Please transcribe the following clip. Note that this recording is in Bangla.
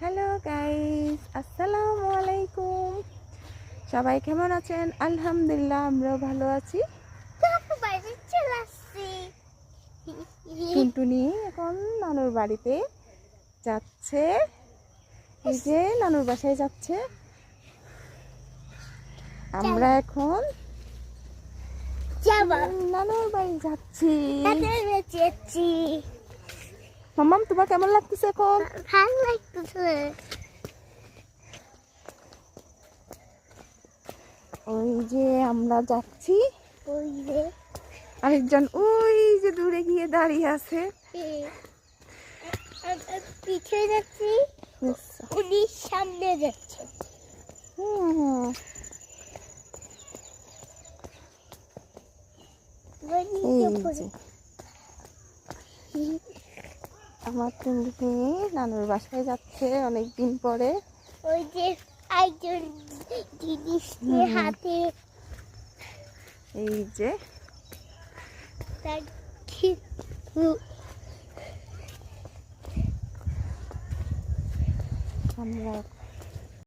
হ্যালো গাইস, আসসালামু আলাইকুম। সবাই কেমন আছেন? আলহামদুলিল্লাহ, আমরাও ভালো আছি। টুনটুনি এখন নানুর বাড়িতে যাচ্ছে। এই যে নানুর বাসায় যাচ্ছে। আমরা এখন নানুর বাড়ি যাচ্ছি। মাম্মাম, তোমার কেমন লাগতেছে এখন? ভালো লাগতেছে। ওই যে আমরা যাচ্ছি, ওই যে আরেকজন ওই যে দূরে গিয়ে দাঁড়িয়ে আছে। পিছিয়ে যাচ্ছি, উনি সামনে যাচ্ছে। আমার টুনটুনি নানুর বাসায় যাচ্ছে অনেকদিন পরে। ওই যে একজন জিনিস হাতে, এই যে আমরা